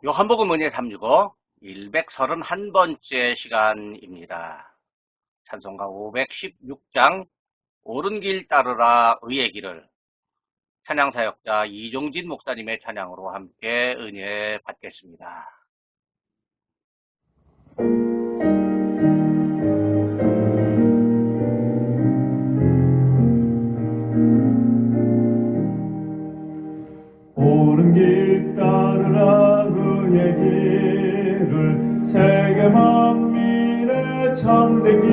요한복음 은혜 365 131번째 시간입니다. 찬송가 516장 옳은 길 따르라 의의 길을 찬양사역자 이종진 목사님의 찬양으로 함께 은혜 받겠습니다. 옳은 길 따르라 그의 길을 세계 만민의 참된 길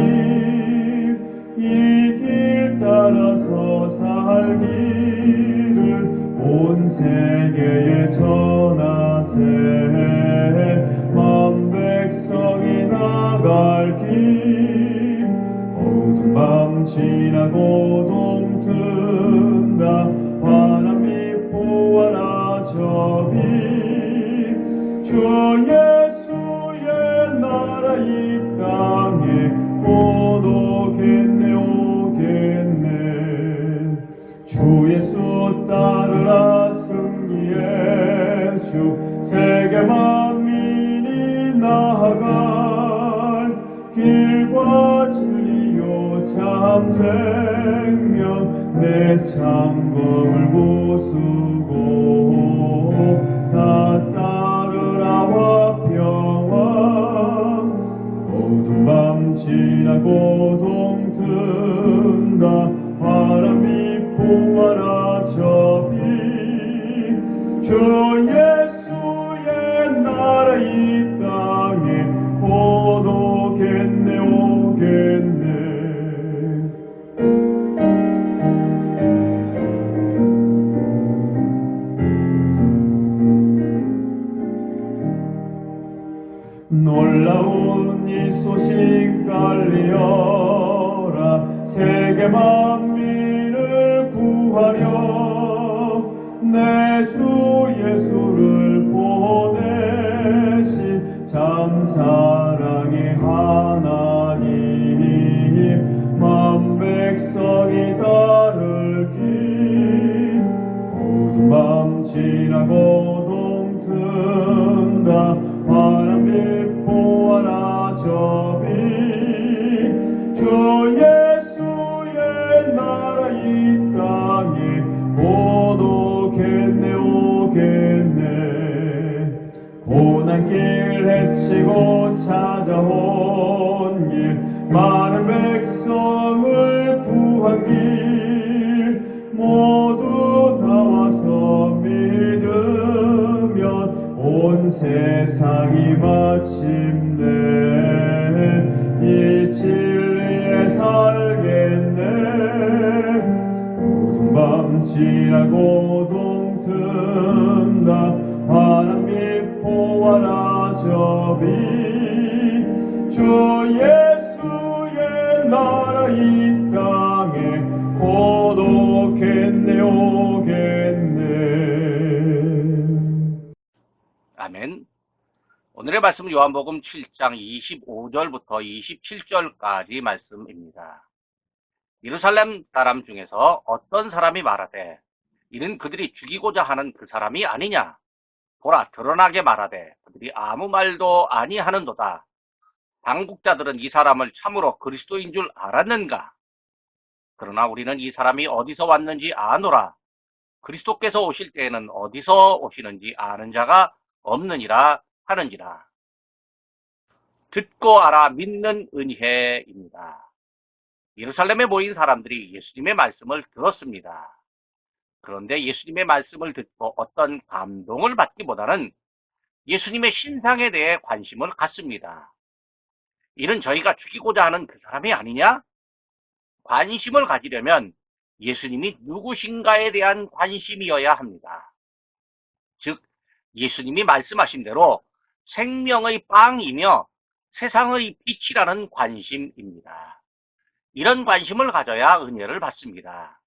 이 길 따라서 살기를 온 세계에 전하세 만 백성이 나갈 길 어두운 밤 지나고 동튼다 바람이 보아라 저비 주 예수의 나라 이 땅에 곧 오겠네 오겠네 주 예수 따르라 승리의 주 세계 만민이 나아갈 길과 진리요 참 생명 내 창검을 부수고 다 따르라와 평화 어두운 밤 지나고 동튼다 바람이 보아라 저비 주 예수의 나라 이 땅에 곧 오겠네 오겠네 놀라운 이 소식 알리어라 세계 만민을 구하려 내 주 예수를 보내신 참 사랑의 하나님 만 백성이 따를 길 어두운 밤 지나고 동튼다 바람이 보아라 저비 주 예수의 나라 이 땅에 곧 오겠네 오겠네 고난길 헤치고 찾아온 길 많은 백성을 구한 길 모두 나와서 믿으면 온 세상이 마침내 이 진리에 살겠네 어두운 밤 지나고 동튼다 바람이 보아라 저비 주 예수의 나라 이 땅에 곧 오겠네 오겠네 아멘. 오늘의 말씀은 요한복음 7장 25절부터 27절까지 말씀입니다. 예루살렘 사람 중에서 어떤 사람이 말하되 이는 그들이 죽이고자 하는 그 사람이 아니냐 보라 드러나게 말하되 그들이 아무 말도 아니하는도다. 당국자들은 이 사람을 참으로 그리스도인 줄 알았는가? 그러나 우리는 이 사람이 어디서 왔는지 아노라. 그리스도께서 오실 때에는 어디서 오시는지 아는 자가 없느니라 하는지라. 듣고 알아 믿는 은혜입니다. 예루살렘에 모인 사람들이 예수님의 말씀을 들었습니다. 그런데 예수님의 말씀을 듣고 어떤 감동을 받기보다는 예수님의 신상에 대해 관심을 갖습니다. 이는 저희가 죽이고자 하는 그 사람이 아니냐? 관심을 가지려면 예수님이 누구신가에 대한 관심이어야 합니다. 즉 예수님이 말씀하신 대로 생명의 빵이며 세상의 빛이라는 관심입니다. 이런 관심을 가져야 은혜를 받습니다.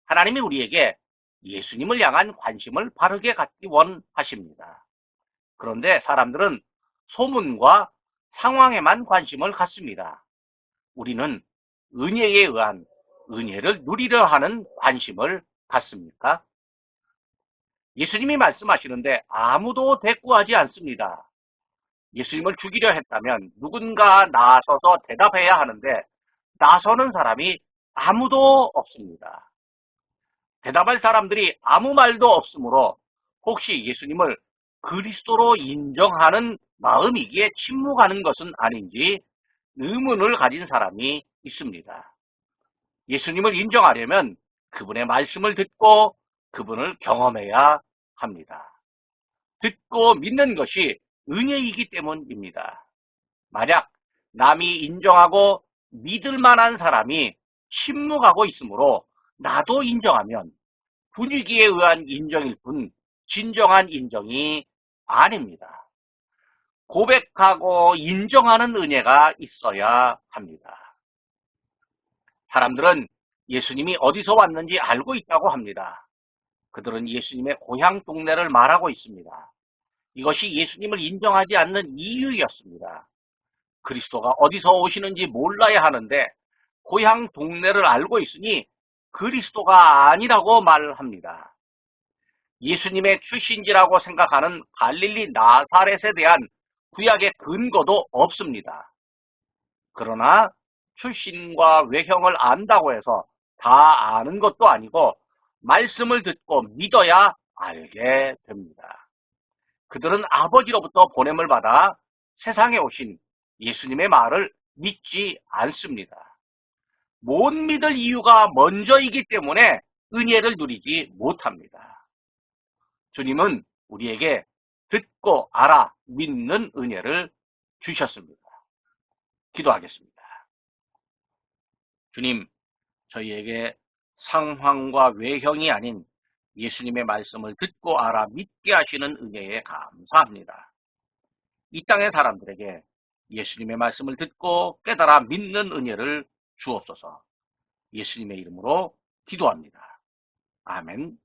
하나님이 우리에게 예수님을 향한 관심을 바르게 갖기 원하십니다. 그런데 사람들은 소문과 상황에만 관심을 갖습니다. 우리는 은혜에 의한 은혜를 누리려 하는 관심을 갖습니까? 예수님이 말씀하시는데 아무도 대꾸하지 않습니다. 예수님을 죽이려 했다면 누군가 나서서 대답해야 하는데 나서는 사람이 아무도 없습니다. 대답할 사람들이 아무 말도 없으므로 혹시 예수님을 그리스도로 인정하는 마음이기에 침묵하는 것은 아닌지 의문을 가진 사람이 있습니다. 예수님을 인정하려면 그분의 말씀을 듣고 그분을 경험해야 합니다. 듣고 믿는 것이 은혜이기 때문입니다. 만약 남이 인정하고 믿을 만한 사람이 침묵하고 있으므로 나도 인정하면 분위기에 의한 인정일 뿐 진정한 인정이 아닙니다. 고백하고 인정하는 은혜가 있어야 합니다. 사람들은 예수님이 어디서 왔는지 알고 있다고 합니다. 그들은 예수님의 고향 동네를 말하고 있습니다. 이것이 예수님을 인정하지 않는 이유였습니다. 그리스도가 어디서 오시는지 몰라야 하는데 고향 동네를 알고 있으니 그리스도가 아니라고 말합니다. 예수님의 출신지라고 생각하는 갈릴리 나사렛에 대한 구약의 근거도 없습니다. 그러나 출신과 외형을 안다고 해서 다 아는 것도 아니고 말씀을 듣고 믿어야 알게 됩니다. 그들은 아버지로부터 보냄을 받아 세상에 오신 예수님의 말을 믿지 않습니다. 못 믿을 이유가 먼저이기 때문에 은혜를 누리지 못합니다. 주님은 우리에게 듣고 알아 믿는 은혜를 주셨습니다. 기도하겠습니다. 주님, 저희에게 상황과 외형이 아닌 예수님의 말씀을 듣고 알아 믿게 하시는 은혜에 감사합니다. 이 땅의 사람들에게 예수님의 말씀을 듣고 깨달아 믿는 은혜를 주옵소서. 예수님의 이름으로 기도합니다. 아멘.